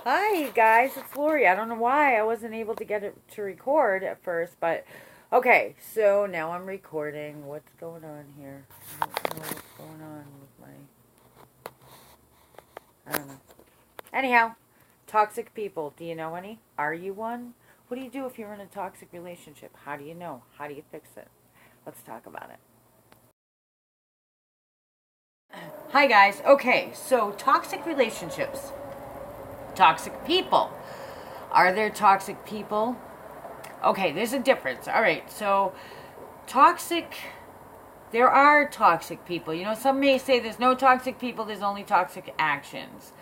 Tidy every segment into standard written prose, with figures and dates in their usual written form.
Hi guys, it's Lori. I don't know why I wasn't able to get it to record at first, but okay, so now I'm recording. What's going on here? I don't know what's going on with I don't know. Anyhow, toxic people. Do you know any? Are you one? What do you do if you're in a toxic relationship? How do you know? How do you fix it? Let's talk about it. Hi guys. Okay, so toxic relationships. Toxic people. Are there toxic people? Okay, there's a difference. All right, so toxic, there are toxic people. You know, some may say there's no toxic people, there's only toxic actions.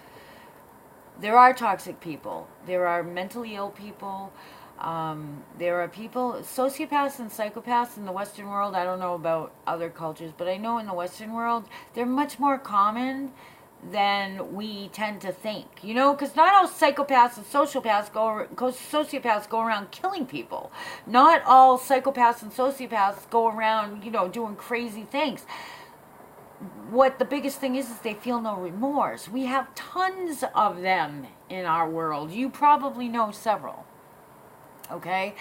There are toxic people. There are mentally ill people. There are people, sociopaths and psychopaths in the Western world. I don't know about other cultures, but I know in the Western world, they're much more common than we tend to think. You know, because not all psychopaths and sociopaths go around killing people. Not all psychopaths and sociopaths go around, you know, doing crazy things. What the biggest thing is they feel no remorse. We have tons of them in our world. You probably know several. Okay?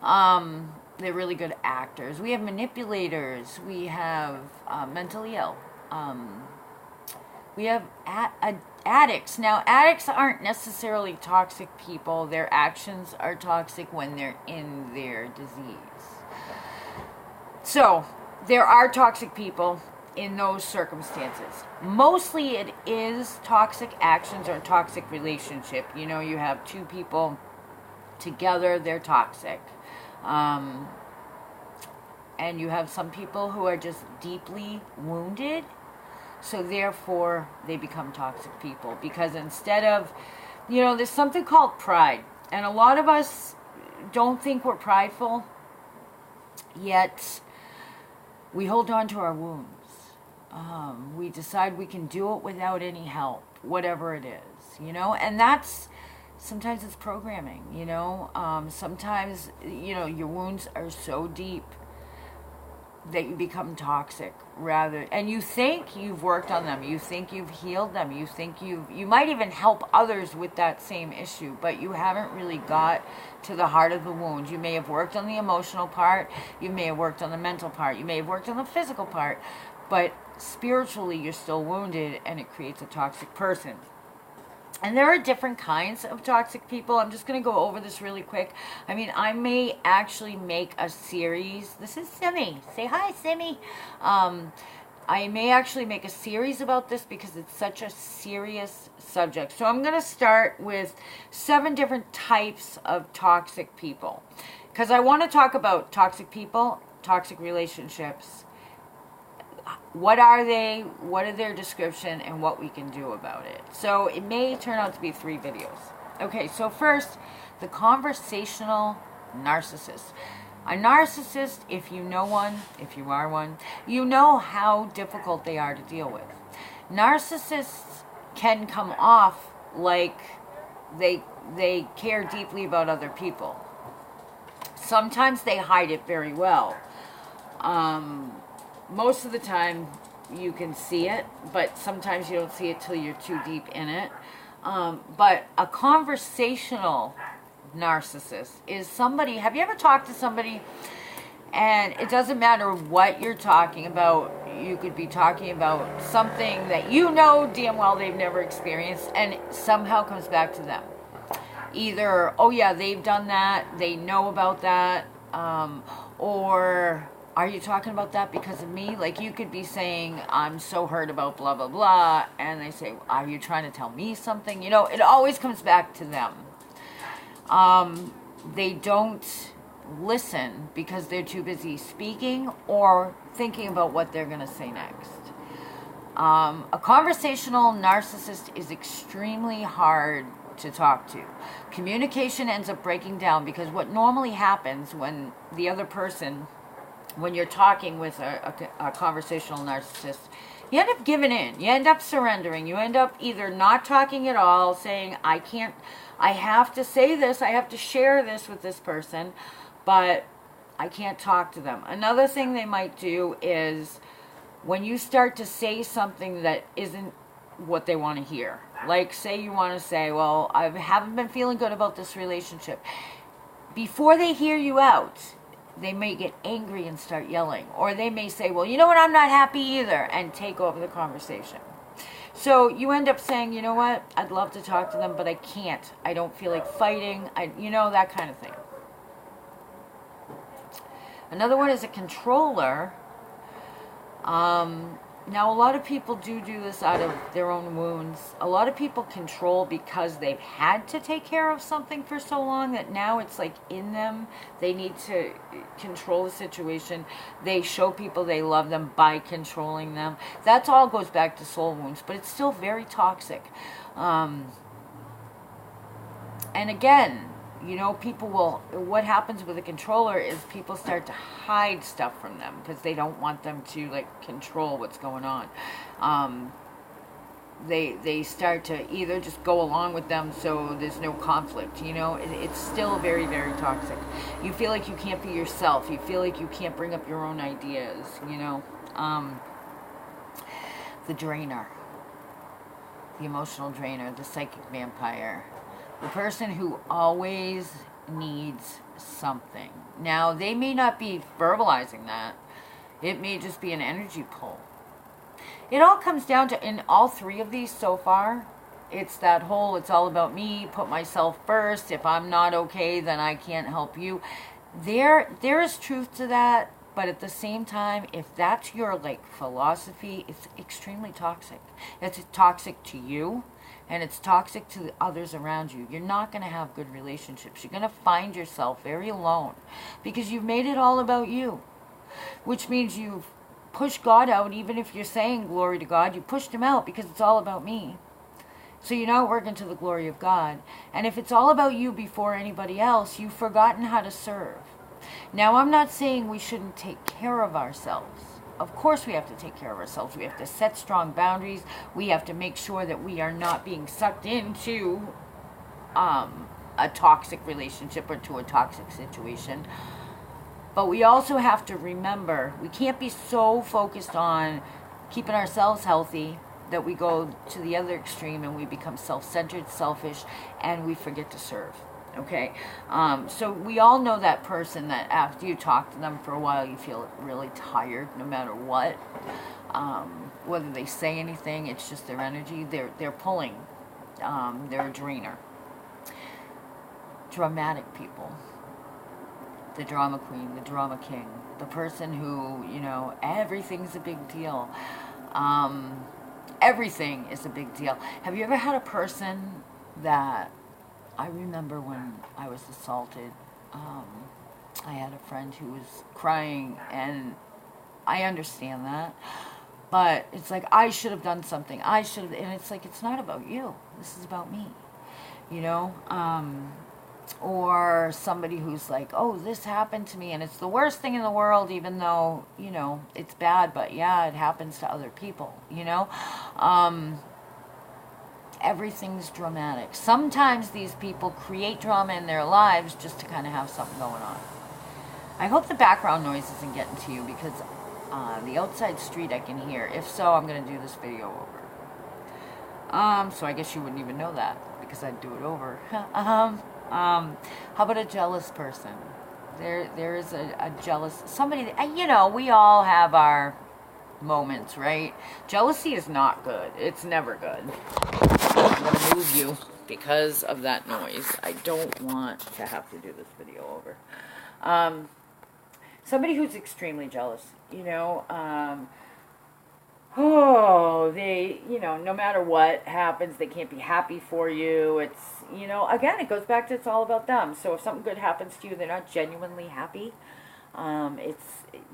They're really good actors. We have manipulators. We have mentally ill. We have addicts. Now, addicts aren't necessarily toxic people. Their actions are toxic when they're in their disease. So, there are toxic people in those circumstances. Mostly it is toxic actions or toxic relationship. You know, you have two people together, they're toxic. Um, and you have some people who are just deeply wounded, so therefore they become toxic people. Because instead of, you know, there's something called pride. And a lot of us don't think we're prideful, yet we hold on to our wounds. We decide we can do it without any help, whatever it is, you know, and that's sometimes it's programming, you know. Sometimes, you know, your wounds are so deep that you become toxic rather, and you think you've worked on them, you think you've healed them, you think you might even help others with that same issue, but you haven't really got to the heart of the wound. You may have worked on the emotional part, you may have worked on the mental part, you may have worked on the physical part, but spiritually you're still wounded, and it creates a toxic person. And there are different kinds of toxic people. I'm just going to go over this really quick. I mean, I may actually make a series. This is Simi. Say hi, Simi. I may actually make a series about this because it's such a serious subject. So I'm going to start with 7 different types of toxic people. Because I want to talk about toxic people, toxic relationships. What are they, what are their description, and what we can do about it. So it may turn out to be 3 videos. Okay, so first, the conversational narcissist. A narcissist, if you know one, if you are one, you know how difficult they are to deal with. Narcissists can come off like they care deeply about other people. Sometimes they hide it very well. Most of the time you can see it, but sometimes you don't see it till you're too deep in it. But a conversational narcissist is somebody, have you ever talked to somebody and it doesn't matter what you're talking about, you could be talking about something that you know damn well they've never experienced, and it somehow comes back to them. Either, oh yeah, they've done that, they know about that, or are you talking about that because of me? Like, you could be saying, I'm so hurt about blah, blah, blah. And they say, are you trying to tell me something? You know, it always comes back to them. They don't listen because they're too busy speaking or thinking about what they're going to say next. A conversational narcissist is extremely hard to talk to. Communication ends up breaking down because what normally happens when the other person, when you're talking with a conversational narcissist, you end up giving in. You end up surrendering. You end up either not talking at all, saying, I have to say this, I have to share this with this person, but I can't talk to them. Another thing they might do is when you start to say something that isn't what they want to hear. Like, say you want to say, well, I haven't been feeling good about this relationship. Before they hear you out, they may get angry and start yelling. Or they may say, well, you know what, I'm not happy either, and take over the conversation. So you end up saying, you know what, I'd love to talk to them, but I can't. I don't feel like fighting. That kind of thing. Another one is a controller. Now, a lot of people do this out of their own wounds. A lot of people control because they've had to take care of something for so long that now it's like in them. They need to control the situation. They show people they love them by controlling them. That all goes back to soul wounds, but it's still very toxic. And again, what happens with a controller is people start to hide stuff from them because they don't want them to, like, control what's going on. They start to either just go along with them so there's no conflict, It's still very, very toxic. You feel like you can't be yourself. You feel like you can't bring up your own ideas, The drainer. The emotional drainer. The psychic vampire. The person who always needs something. Now, they may not be verbalizing that. It may just be an energy pull. It all comes down to, in all three of these so far, it's that whole, it's all about me, put myself first. If I'm not okay, then I can't help you. There is truth to that, but at the same time, if that's your, like, philosophy, it's extremely toxic. It's toxic to you. And it's toxic to the others around you. You're not going to have good relationships. You're going to find yourself very alone because you've made it all about you, which means you've pushed God out. Even if you're saying glory to God, you pushed him out because it's all about me. So you're not working to the glory of God. And if it's all about you before anybody else, you've forgotten how to serve. Now, I'm not saying we shouldn't take care of ourselves. Of course we have to take care of ourselves. We have to set strong boundaries. We have to make sure that we are not being sucked into a toxic relationship or to a toxic situation. But we also have to remember, we can't be so focused on keeping ourselves healthy that we go to the other extreme and we become self-centered, selfish, and we forget to serve. Okay, so we all know that person that after you talk to them for a while, you feel really tired no matter what. Whether they say anything, it's just their energy. They're pulling. They're a drainer. Dramatic people. The drama queen, the drama king. The person who, everything's a big deal. Everything is a big deal. Have you ever had a person that... I remember when I was assaulted, I had a friend who was crying, and I understand that, but it's like, I should have done something, and it's like, it's not about you, this is about me, or somebody who's like, oh, this happened to me, and it's the worst thing in the world, even though, it's bad, but yeah, it happens to other people, everything's dramatic. Sometimes these people create drama in their lives just to kind of have something going on. I hope the background noise isn't getting to you because the outside street I can hear. If so, I'm going to do this video over. So I guess you wouldn't even know that because I'd do it over. How about a jealous person? There is a jealous... Somebody that, we all have our moments, right? Jealousy is not good. It's never good. I'm going to move you because of that noise. I don't want to have to do this video over. Somebody who's extremely jealous, they, no matter what happens, they can't be happy for you. It's, again, it goes back to it's all about them. So if something good happens to you, they're not genuinely happy.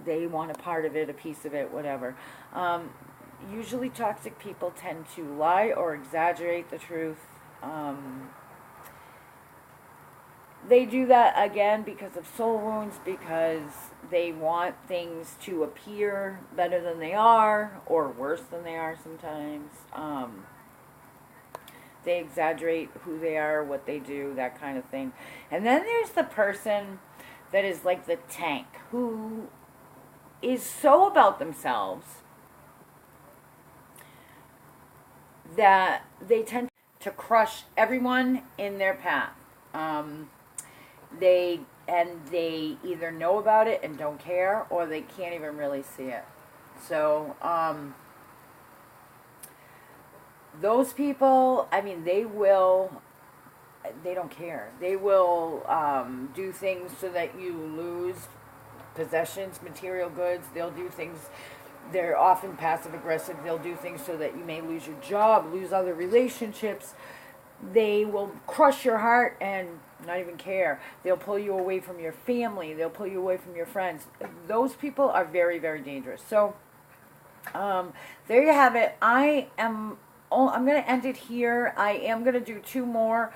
They want a part of it, a piece of it, whatever. Usually toxic people tend to lie or exaggerate the truth. They do that, again, because of soul wounds, because they want things to appear better than they are, or worse than they are sometimes. They exaggerate who they are, what they do, that kind of thing. And then there's the person that is like the tank, who is so about themselves that they tend to crush everyone in their path. They either know about it and don't care, or they can't even really see it. So those people, I mean, they don't care. They will do things so that you lose possessions, material goods. They'll do things. They're often passive aggressive. They'll do things so that you may lose your job, lose other relationships. They will crush your heart and not even care. They'll pull you away from your family. They'll pull you away from your friends. Those people are very, very dangerous. So there you have it. I'm going to end it here. I am going to do 2 more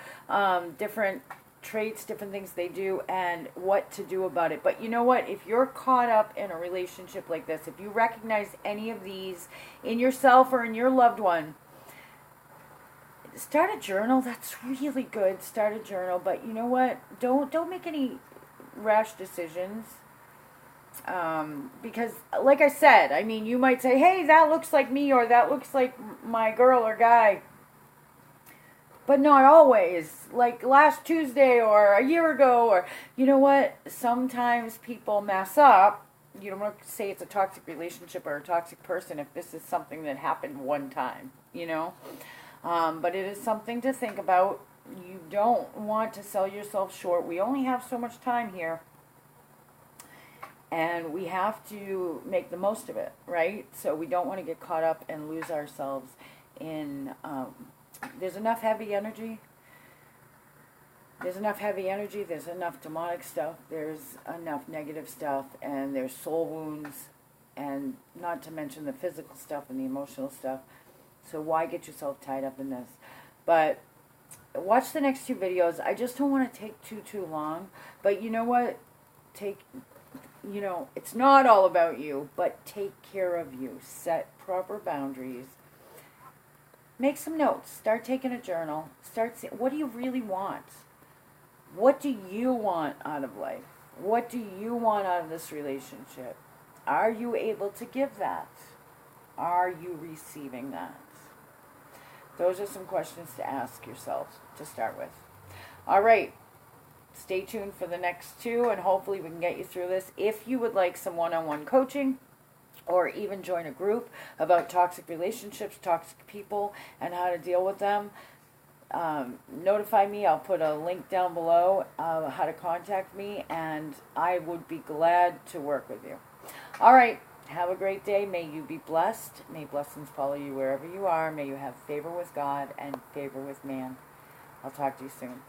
different traits, different things they do, and what to do about it. But you know what? If you're caught up in a relationship like this, if you recognize any of these in yourself or in your loved one, start a journal. That's really good. Start a journal. But you know what? Don't make any rash decisions. Because, like I said, I mean, you might say, hey, that looks like me, or that looks like my girl or guy. But not always. Like last Tuesday or a year ago, or, you know what? Sometimes people mess up. You don't want to say it's a toxic relationship or a toxic person if this is something that happened one time, you know? But it is something to think about. You don't want to sell yourself short. We only have so much time here. And we have to make the most of it, right? So we don't want to get caught up and lose ourselves in... there's enough heavy energy. There's enough heavy energy. There's enough demonic stuff. There's enough negative stuff. And there's soul wounds. And not to mention the physical stuff and the emotional stuff. So why get yourself tied up in this? But watch the next 2 videos. I just don't want to take too long. But you know what? It's not all about you, but take care of you. Set proper boundaries. Make some notes. Start taking a journal. Start seeing, what do you really want? What do you want out of life? What do you want out of this relationship? Are you able to give that? Are you receiving that? Those are some questions to ask yourself to start with. All right. Stay tuned for the next 2, and hopefully we can get you through this. If you would like some one-on-one coaching, or even join a group about toxic relationships, toxic people, and how to deal with them, notify me. I'll put a link down below how to contact me, and I would be glad to work with you. All right. Have a great day. May you be blessed. May blessings follow you wherever you are. May you have favor with God and favor with man. I'll talk to you soon.